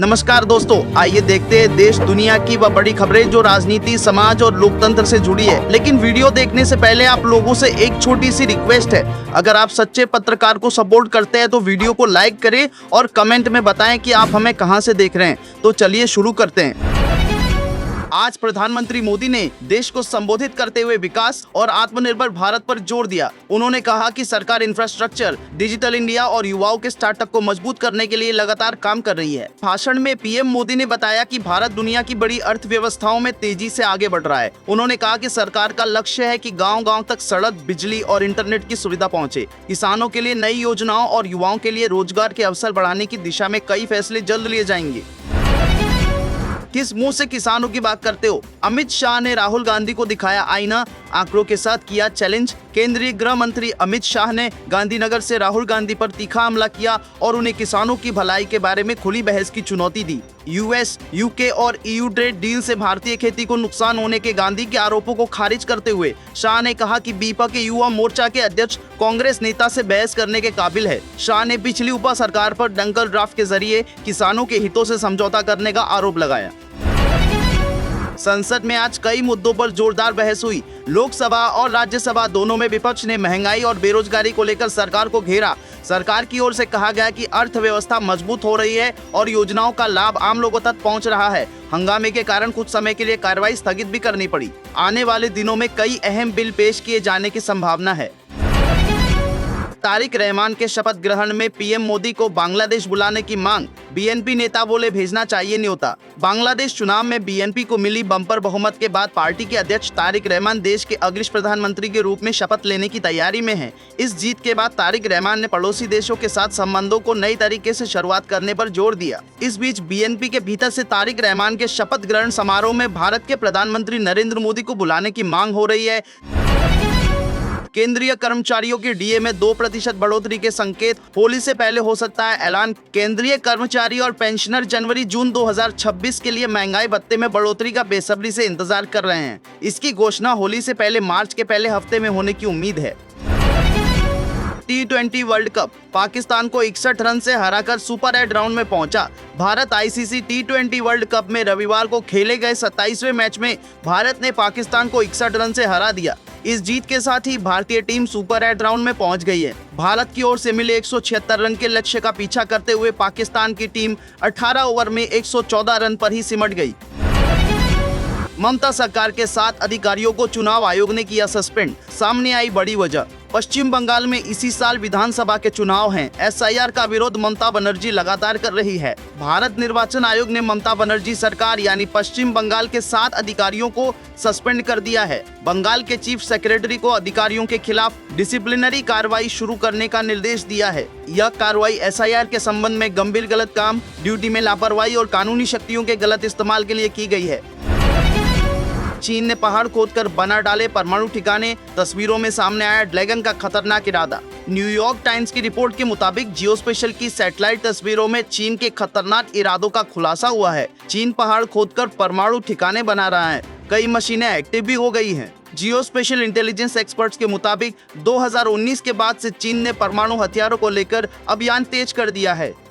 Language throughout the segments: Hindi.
नमस्कार दोस्तों, आइए देखते हैं देश दुनिया की वह बड़ी खबरें जो राजनीति, समाज और लोकतंत्र से जुड़ी है। लेकिन वीडियो देखने से पहले आप लोगों से एक छोटी सी रिक्वेस्ट है। अगर आप सच्चे पत्रकार को सपोर्ट करते हैं तो वीडियो को लाइक करें और कमेंट में बताएं कि आप हमें कहां से देख रहे हैं। तो चलिए शुरू करते हैं। आज प्रधानमंत्री मोदी ने देश को संबोधित करते हुए विकास और आत्मनिर्भर भारत पर जोर दिया। उन्होंने कहा कि सरकार इंफ्रास्ट्रक्चर, डिजिटल इंडिया और युवाओं के स्टार्टअप को मजबूत करने के लिए लगातार काम कर रही है। भाषण में पीएम मोदी ने बताया कि भारत दुनिया की बड़ी अर्थव्यवस्थाओं में तेजी से आगे बढ़ रहा है। उन्होंने कहा कि सरकार का लक्ष्य है कि गाँव-गाँव तक सड़क, बिजली और इंटरनेट की सुविधा पहुँचे। किसानों के लिए नई योजनाओं और युवाओं के लिए रोजगार के अवसर बढ़ाने की दिशा में कई फैसले जल्द लिए जाएंगे। किस मुंह से किसानों की बात करते हो? अमित शाह ने राहुल गांधी को दिखाया आईना, आंकड़ों के साथ किया चैलेंज। केंद्रीय गृह मंत्री अमित शाह ने गांधीनगर से राहुल गांधी पर तीखा हमला किया और उन्हें किसानों की भलाई के बारे में खुली बहस की चुनौती दी। यूएस, यूके और ईयू ट्रेड डील से भारतीय खेती को नुकसान होने के गांधी के आरोपों को खारिज करते हुए शाह ने कहा कि बीपा के युवा मोर्चा के अध्यक्ष कांग्रेस नेता से बहस करने के काबिल है। शाह ने पिछली उपा सरकार पर डंकल ड्राफ्ट के जरिए किसानों के हितों से समझौता करने का आरोप लगाया। संसद में आज कई मुद्दों पर जोरदार बहस हुई। लोकसभा और राज्यसभा दोनों में विपक्ष ने महंगाई और बेरोजगारी को लेकर सरकार को घेरा। सरकार की ओर से कहा गया कि अर्थव्यवस्था मजबूत हो रही है और योजनाओं का लाभ आम लोगों तक पहुंच रहा है। हंगामे के कारण कुछ समय के लिए कार्रवाई स्थगित भी करनी पड़ी। आने वाले दिनों में कई अहम बिल पेश किए जाने की संभावना है। तारिक रहमान के शपथ ग्रहण में पीएम मोदी को बांग्लादेश बुलाने की मांग। बीएनपी नेता बोले भेजना चाहिए न्योता। बांग्लादेश चुनाव में बीएनपी को मिली बम्पर बहुमत के बाद पार्टी के अध्यक्ष तारिक रहमान देश के अगले प्रधानमंत्री के रूप में शपथ लेने की तैयारी में हैं। इस जीत के बाद तारिक रहमान ने पड़ोसी देशों के साथ संबंधों को नई तरीके से शुरुआत करने पर जोर दिया। इस बीच बीएनपी के भीतर से तारिक रहमान के शपथ ग्रहण समारोह में भारत के प्रधानमंत्री नरेंद्र मोदी को बुलाने की मांग हो रही है। केंद्रीय कर्मचारियों की डीए में 2% बढ़ोतरी के संकेत, होली से पहले हो सकता है ऐलान। केंद्रीय कर्मचारी और पेंशनर जनवरी-जून 2026 के लिए महंगाई भत्ते में बढ़ोतरी का बेसब्री से इंतजार कर रहे हैं। इसकी घोषणा होली से पहले मार्च के पहले हफ्ते में होने की उम्मीद है। T20 वर्ल्ड कप, पाकिस्तान को 61 रन से हराकर सुपर 8 राउंड में पहुंचा। Bharat ICC T20 world cup में रविवार को खेले गए 27वें मैच में भारत ने पाकिस्तान को 61 रन से हरा दिया। इस जीत के साथ ही भारतीय टीम सुपर 8 राउंड में पहुंच गई है। भारत की ओर से मिले 176 रन के लक्ष्य का पीछा करते हुए पाकिस्तान की टीम 18 ओवर में 114 रन पर ही सिमट गई। ममता सरकार के 7 अधिकारियों को चुनाव आयोग ने किया सस्पेंड। सामने आई बड़ी वजह। पश्चिम बंगाल में इसी साल विधानसभा के चुनाव हैं। एसआईआर का विरोध ममता बनर्जी लगातार कर रही है। भारत निर्वाचन आयोग ने ममता बनर्जी सरकार यानी पश्चिम बंगाल के 7 अधिकारियों को सस्पेंड कर दिया है। बंगाल के चीफ सेक्रेटरी को अधिकारियों के खिलाफ डिसिप्लिनरी कार्रवाई शुरू करने का निर्देश दिया है। यह कार्रवाई एसआईआर के संबंध में गंभीर गलत काम, ड्यूटी में लापरवाही और कानूनी शक्तियों के गलत इस्तेमाल के लिए की गई है। चीन ने पहाड़ खोदकर बना डाले परमाणु ठिकाने, तस्वीरों में सामने आया ड्रैगन का खतरनाक इरादा। न्यूयॉर्क टाइम्स की रिपोर्ट के मुताबिक जियोस्पेशल की सैटेलाइट तस्वीरों में चीन के खतरनाक इरादों का खुलासा हुआ है। चीन पहाड़ खोदकर परमाणु ठिकाने बना रहा है। कई मशीनें एक्टिव भी हो गई हैं। जियोस्पेशल इंटेलिजेंस एक्सपर्ट्स के मुताबिक 2019 के बाद से चीन ने परमाणु हथियारों को लेकर अभियान तेज कर दिया है।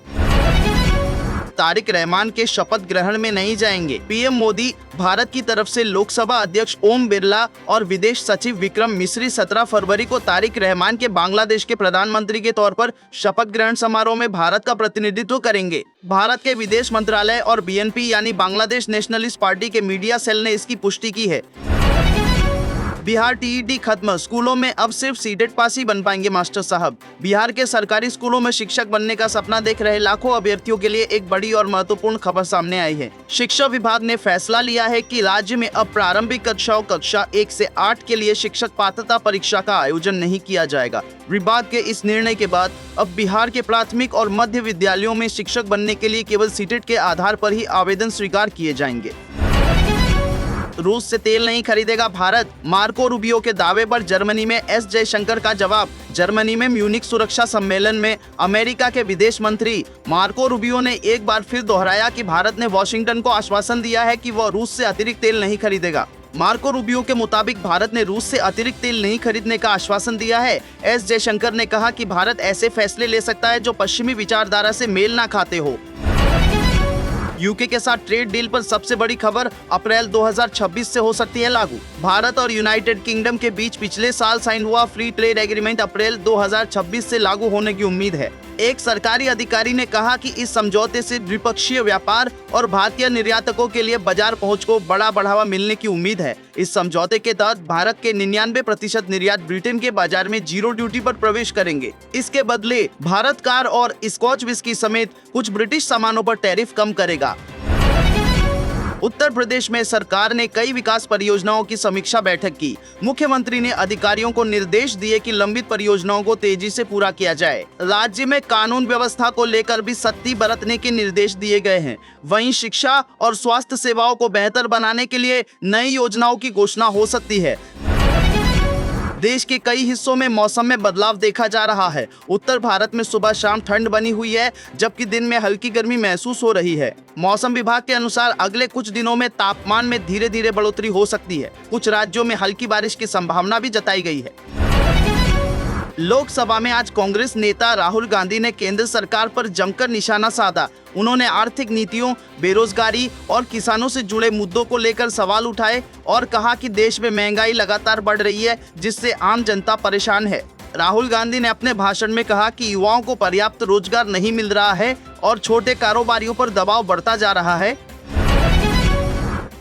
तारिक रहमान के शपथ ग्रहण में नहीं जाएंगे। पीएम मोदी भारत की तरफ से लोकसभा अध्यक्ष ओम बिरला और विदेश सचिव विक्रम मिस्री 17 फरवरी को तारिक रहमान के बांग्लादेश के प्रधानमंत्री के तौर पर शपथ ग्रहण समारोह में भारत का प्रतिनिधित्व करेंगे। भारत के विदेश मंत्रालय और बीएनपी यानी बांग्लादेश नेशनलिस्ट पार्टी के मीडिया सेल ने इसकी पुष्टि की है। बिहार टीईटी खत्म, स्कूलों में अब सिर्फ सीटेट पास ही बन पाएंगे मास्टर साहब। बिहार के सरकारी स्कूलों में शिक्षक बनने का सपना देख रहे लाखों अभ्यर्थियों के लिए एक बड़ी और महत्वपूर्ण खबर सामने आई है। शिक्षा विभाग ने फैसला लिया है कि राज्य में अब प्रारंभिक कक्षाओं कक्षा 1 से 8 के लिए शिक्षक पात्रता परीक्षा का आयोजन नहीं किया जाएगा। विभाग के इस निर्णय के बाद अब बिहार के प्राथमिक और मध्य विद्यालयों में शिक्षक बनने के लिए केवल सीटेट के आधार पर ही आवेदन स्वीकार किए जाएंगे। रूस से तेल नहीं खरीदेगा भारत, मार्को रूबियो के दावे पर जर्मनी में एस जयशंकर का जवाब। जर्मनी में म्यूनिक सुरक्षा सम्मेलन में अमेरिका के विदेश मंत्री मार्को रूबियो ने एक बार फिर दोहराया कि भारत ने वॉशिंगटन को आश्वासन दिया है कि वह रूस से अतिरिक्त तेल नहीं खरीदेगा। मार्को रूबियो के मुताबिक भारत ने रूस से अतिरिक्त तेल नहीं खरीदने का आश्वासन दिया है। एस जयशंकर ने कहा कि भारत ऐसे फैसले ले सकता है जो पश्चिमी विचारधारा से मेल ना खाते हो। यूके के साथ ट्रेड डील पर सबसे बड़ी खबर, अप्रैल 2026 से हो सकती है लागू। भारत और यूनाइटेड किंगडम के बीच पिछले साल साइन हुआ फ्री ट्रेड एग्रीमेंट अप्रैल 2026 से लागू होने की उम्मीद है। एक सरकारी अधिकारी ने कहा कि इस समझौते से द्विपक्षीय व्यापार और भारतीय निर्यातकों के लिए बाजार पहुंच को बड़ा बढ़ावा मिलने की उम्मीद है। इस समझौते के तहत भारत के 99% निर्यात ब्रिटेन के बाजार में जीरो ड्यूटी पर प्रवेश करेंगे। इसके बदले भारत कार और स्कॉच विस्की समेत कुछ ब्रिटिश सामानों पर टैरिफ कम करेगा। उत्तर प्रदेश में सरकार ने कई विकास परियोजनाओं की समीक्षा बैठक की। मुख्यमंत्री ने अधिकारियों को निर्देश दिए कि लंबित परियोजनाओं को तेजी से पूरा किया जाए। राज्य में कानून व्यवस्था को लेकर भी सख्ती बरतने के निर्देश दिए गए हैं। वहीं शिक्षा और स्वास्थ्य सेवाओं को बेहतर बनाने के लिए नई योजनाओं की घोषणा हो सकती है। देश के कई हिस्सों में मौसम में बदलाव देखा जा रहा है। उत्तर भारत में सुबह शाम ठंड बनी हुई है, जबकि दिन में हल्की गर्मी महसूस हो रही है। मौसम विभाग के अनुसार अगले कुछ दिनों में तापमान में धीरे धीरे बढ़ोतरी हो सकती है। कुछ राज्यों में हल्की बारिश की संभावना भी जताई गई है। लोकसभा में आज कांग्रेस नेता राहुल गांधी ने केंद्र सरकार पर जमकर निशाना साधा। उन्होंने आर्थिक नीतियों, बेरोजगारी और किसानों से जुड़े मुद्दों को लेकर सवाल उठाए और कहा कि देश में महंगाई लगातार बढ़ रही है, जिससे आम जनता परेशान है। राहुल गांधी ने अपने भाषण में कहा कि युवाओं को पर्याप्त रोजगार नहीं मिल रहा है और छोटे कारोबारियों पर दबाव बढ़ता जा रहा है।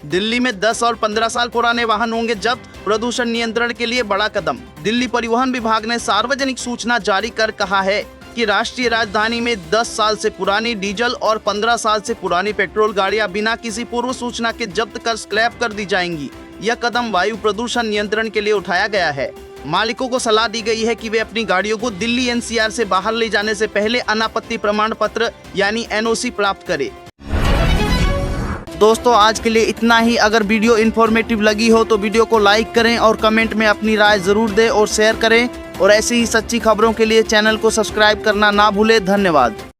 दिल्ली में 10 और 15 साल पुराने वाहन होंगे जब्त, प्रदूषण नियंत्रण के लिए बड़ा कदम। दिल्ली परिवहन विभाग ने सार्वजनिक सूचना जारी कर कहा है कि राष्ट्रीय राजधानी में 10 साल से पुरानी डीजल और 15 साल से पुरानी पेट्रोल गाड़ियां बिना किसी पूर्व सूचना के जब्त कर स्क्रैप कर दी जाएंगी। यह कदम वायु प्रदूषण नियंत्रण के लिए उठाया गया है। मालिकों को सलाह दी गई है कि वे अपनी गाड़ियों को दिल्ली एनसीआर से बाहर ले जाने से पहले अनापत्ति प्रमाण पत्र यानी एनओसी प्राप्त करें। दोस्तों, आज के लिए इतना ही। अगर वीडियो इन्फॉर्मेटिव लगी हो तो वीडियो को लाइक करें और कमेंट में अपनी राय जरूर दें और शेयर करें। और ऐसी ही सच्ची खबरों के लिए चैनल को सब्सक्राइब करना ना भूलें। धन्यवाद।